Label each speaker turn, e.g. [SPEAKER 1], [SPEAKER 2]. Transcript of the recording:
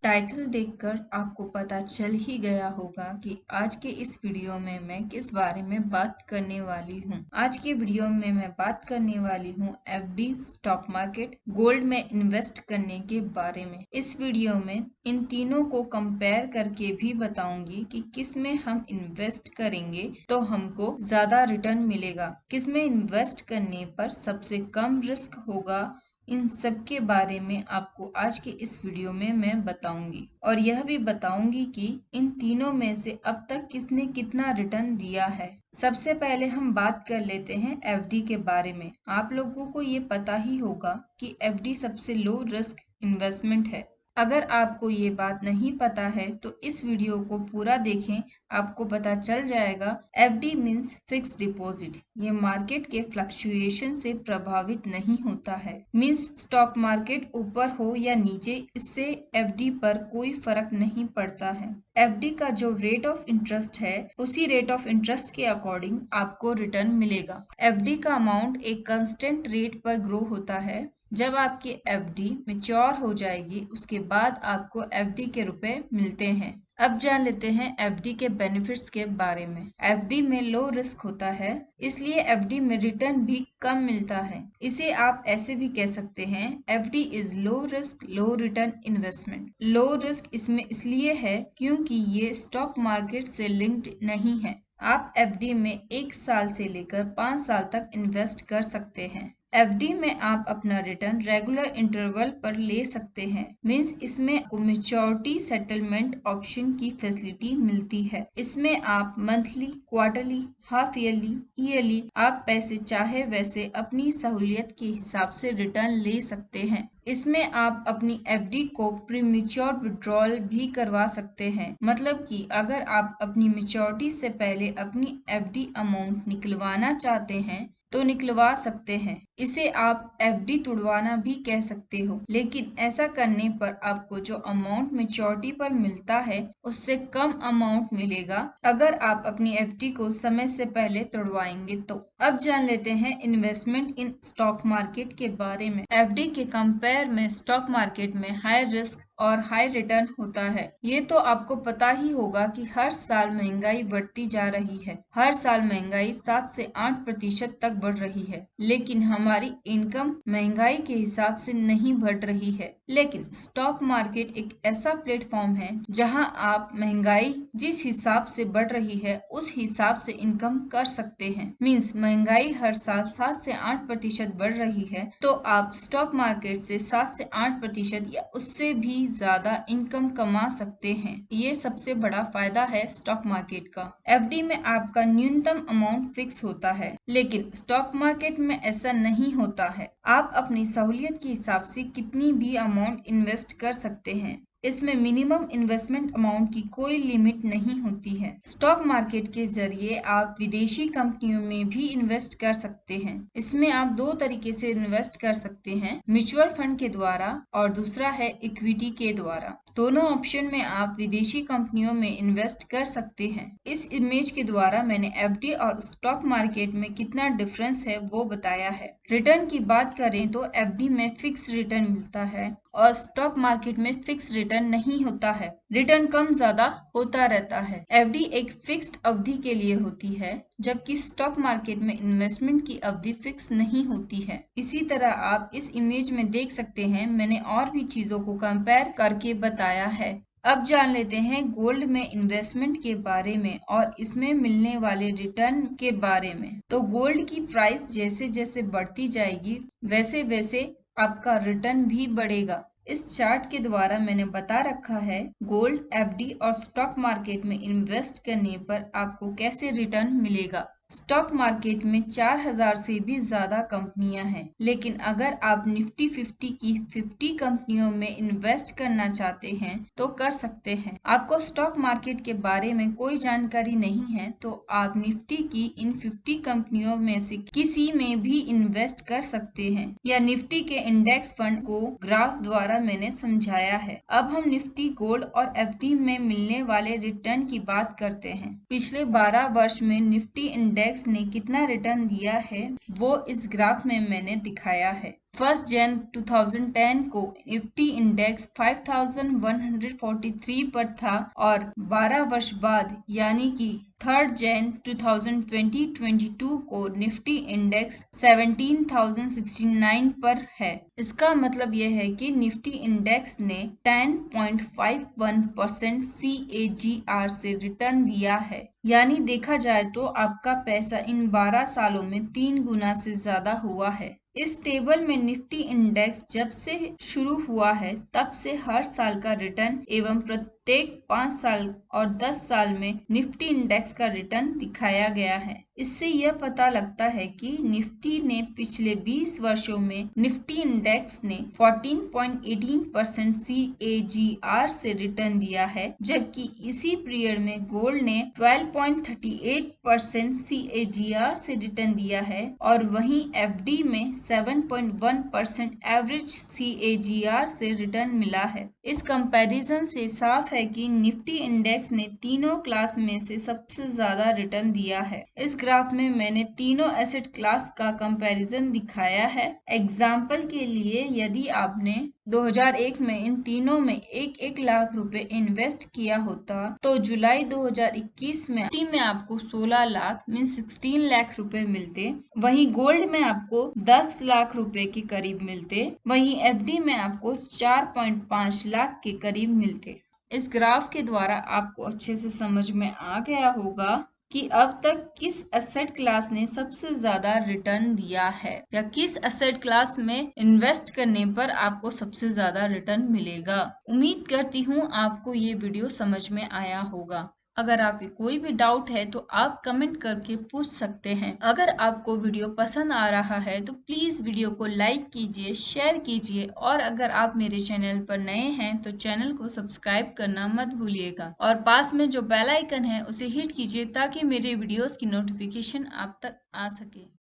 [SPEAKER 1] Title देखकर आपको पता चल ही गया होगा कि आज के इस वीडियो में मैं किस बारे में बात करने वाली हूँ। आज के वीडियो में मैं बात करने वाली हूँ एफडी, स्टॉक मार्केट, गोल्ड में इन्वेस्ट करने के बारे में। इस वीडियो में इन तीनों को कंपेयर करके भी बताऊंगी कि किस में हम इन्वेस्ट करेंगे तो हमको ज्यादा रिटर्न मिलेगा, किस में इन्वेस्ट करने पर सबसे कम रिस्क होगा। इन सब के बारे में आपको आज के इस वीडियो में मैं बताऊंगी और यह भी बताऊंगी कि इन तीनों में से अब तक किसने कितना रिटर्न दिया है। सबसे पहले हम बात कर लेते हैं एफडी के बारे में। आप लोगों को ये पता ही होगा कि एफडी सबसे लो रिस्क इन्वेस्टमेंट है। अगर आपको ये बात नहीं पता है तो इस वीडियो को पूरा देखें, आपको पता चल जाएगा। FD means fix deposit. ये मार्केट के फ्लक्चुएशन से प्रभावित नहीं होता है। मीन्स स्टॉक मार्केट ऊपर हो या नीचे, इससे एफडी पर कोई फर्क नहीं पड़ता है। एफडी का जो रेट ऑफ इंटरेस्ट है उसी रेट ऑफ इंटरेस्ट के अकॉर्डिंग आपको रिटर्न मिलेगा। एफडी का अमाउंट एक कांस्टेंट रेट पर ग्रो होता है। जब आपकी एफडी मैच्योर हो जाएगी उसके बाद आपको एफडी के रुपए मिलते हैं। अब जान लेते हैं एफडी के बेनिफिट्स के बारे में। एफडी में लो रिस्क होता है, इसलिए एफडी में रिटर्न भी कम मिलता है। इसे आप ऐसे भी कह सकते हैं, FD is low risk low return investment. Low risk इसमें इसलिए है क्योंकि ये स्टॉक मार्केट से लिंक्ड नहीं है। आप एफडी में 1 साल से लेकर 5 साल तक इन्वेस्ट कर सकते हैं। एफडी में आप अपना रिटर्न रेगुलर इंटरवल पर ले सकते हैं। मीन्स इसमें आपको मैच्योरिटी सेटलमेंट ऑप्शन की फैसिलिटी मिलती है। इसमें आप monthly, quarterly, half yearly, yearly आप पैसे चाहे वैसे अपनी सहूलियत के हिसाब से रिटर्न ले सकते हैं। इसमें आप अपनी एफडी को प्रीमेच्योर विड्रॉल भी करवा सकते हैं। मतलब कि अगर आप अपनी मैच्योरिटी से पहले अपनी एफडी अमाउंट निकलवाना चाहते हैं तो निकलवा सकते हैं। इसे आप एफडी तुड़वाना भी कह सकते हो। लेकिन ऐसा करने पर आपको जो अमाउंट मैच्योरिटी पर मिलता है उससे कम अमाउंट मिलेगा अगर आप अपनी एफडी को समय से पहले तुड़वाएंगे तो। अब जान लेते हैं इन्वेस्टमेंट इन स्टॉक मार्केट के बारे में। एफडी के कंपेयर में स्टॉक मार्केट में हाई रिस्क और हाई रिटर्न होता है। ये तो आपको पता ही होगा कि हर साल महंगाई बढ़ती जा रही है। हर साल महंगाई 7 से 8% तक बढ़ रही है, लेकिन हमारी इनकम महंगाई के हिसाब से नहीं बढ़ रही है। लेकिन स्टॉक मार्केट एक ऐसा प्लेटफॉर्म है जहां आप महंगाई जिस हिसाब से बढ़ रही है उस हिसाब से इनकम कर सकते हैं। मीन्स महंगाई हर साल 7 से 8% बढ़ रही है तो आप स्टॉक मार्केट से 7 से 8% या उससे भी ज्यादा इनकम कमा सकते हैं। ये सबसे बड़ा फायदा है स्टॉक मार्केट का। एफडी में आपका न्यूनतम अमाउंट फिक्स होता है, लेकिन स्टॉक मार्केट में ऐसा नहीं होता है। आप अपनी सहूलियत के हिसाब से कितनी भी अमाउंट इन्वेस्ट कर सकते हैं। इसमें मिनिमम इन्वेस्टमेंट अमाउंट की कोई लिमिट नहीं होती है। स्टॉक मार्केट के जरिए आप विदेशी कंपनियों में भी इन्वेस्ट कर सकते हैं। इसमें आप 2 तरीके से इन्वेस्ट कर सकते हैं, म्यूचुअल फंड के द्वारा और दूसरा है इक्विटी के द्वारा। दोनों ऑप्शन में आप विदेशी कंपनियों में इन्वेस्ट कर सकते हैं। इस इमेज के द्वारा मैंने एफडी और स्टॉक मार्केट में कितना डिफरेंस है वो बताया है। रिटर्न की बात करें तो एफडी में फिक्स रिटर्न मिलता है और स्टॉक मार्केट में फिक्स रिटर्न नहीं होता है। रिटर्न कम ज्यादा होता रहता है। एफडी एक फिक्स्ड अवधि के लिए होती है, जबकि स्टॉक मार्केट में इन्वेस्टमेंट की अवधि फिक्स नहीं होती है। इसी तरह आप इस इमेज में देख सकते हैं, मैंने और भी चीजों को कंपेयर करके बताया है। अब जान लेते हैं गोल्ड में इन्वेस्टमेंट के बारे में और इसमें मिलने वाले रिटर्न के बारे में। तो गोल्ड की प्राइस जैसे जैसे बढ़ती जाएगी वैसे वैसे आपका रिटर्न भी बढ़ेगा। इस चार्ट के द्वारा मैंने बता रखा है गोल्ड, एफडी और स्टॉक मार्केट में इन्वेस्ट करने पर आपको कैसे रिटर्न मिलेगा। स्टॉक मार्केट में 4000 से भी ज्यादा कंपनियां हैं, लेकिन अगर आप निफ्टी 50 की 50 कंपनियों में इन्वेस्ट करना चाहते हैं तो कर सकते हैं। आपको स्टॉक मार्केट के बारे में कोई जानकारी नहीं है तो आप निफ्टी की इन 50 कंपनियों में से किसी में भी इन्वेस्ट कर सकते हैं, या निफ्टी के इंडेक्स फंड को ग्राफ द्वारा मैंने समझाया है। अब हम निफ्टी, गोल्ड और एफडी में मिलने वाले रिटर्न की बात करते हैं। पिछले 12 वर्ष में निफ्टी इंडेक्स ने कितना रिटर्न दिया है वो इस ग्राफ में मैंने दिखाया है। 1 जन 2010 को निफ्टी इंडेक्स 5143 पर था और 12 वर्ष बाद यानी कि 3 जन 2022 को निफ्टी इंडेक्स 17,069 पर है। इसका मतलब यह है कि निफ्टी इंडेक्स ने 10.51% CAGR से रिटर्न दिया है। यानी देखा जाए तो आपका पैसा इन 12 सालों में 3 गुना से ज्यादा हुआ है। इस टेबल में निफ्टी इंडेक्स जब से शुरू हुआ है तब से हर साल का रिटर्न एवं प्रत्येक 5 साल और 10 साल में निफ्टी इंडेक्स का रिटर्न दिखाया गया है। इससे यह पता लगता है कि निफ्टी ने पिछले 20 वर्षों में निफ्टी इंडेक्स ने 14.18% CAGR से रिटर्न दिया है, जबकि इसी पीरियड में गोल्ड ने 12.38% CAGR से रिटर्न दिया है और वहीं FD में 7.1% एवरेज CAGR से रिटर्न मिला है। इस कंपैरिजन से साफ है कि निफ्टी इंडेक्स ने तीनों क्लास में से सबसे ज्यादा रिटर्न दिया है। इस ग्राफ में मैंने तीनों एसेट क्लास का कंपैरिजन दिखाया है। एग्जाम्पल के लिए यदि आपने 2001 में इन तीनों में 1-1 लाख रुपए इन्वेस्ट किया होता तो जुलाई 2021 में आपको 16 लाख मीन 16 लाख रुपए मिलते। वहीं गोल्ड में आपको 10 लाख रुपए के करीब मिलते। वहीं FD में आपको 4.5 लाख के करीब मिलते। इस ग्राफ के द्वारा आपको अच्छे से समझ में आ गया होगा कि अब तक किस एसेट क्लास ने सबसे ज्यादा रिटर्न दिया है या किस एसेट क्लास में इन्वेस्ट करने पर आपको सबसे ज्यादा रिटर्न मिलेगा। उम्मीद करती हूँ आपको ये वीडियो समझ में आया होगा। अगर आपके कोई भी डाउट है तो आप कमेंट करके पूछ सकते हैं। अगर आपको वीडियो पसंद आ रहा है तो प्लीज वीडियो को लाइक कीजिए, शेयर कीजिए और अगर आप मेरे चैनल पर नए हैं तो चैनल को सब्सक्राइब करना मत भूलिएगा और पास में जो बेल आइकन है उसे हिट कीजिए ताकि मेरे वीडियोस की नोटिफिकेशन आप तक आ सके।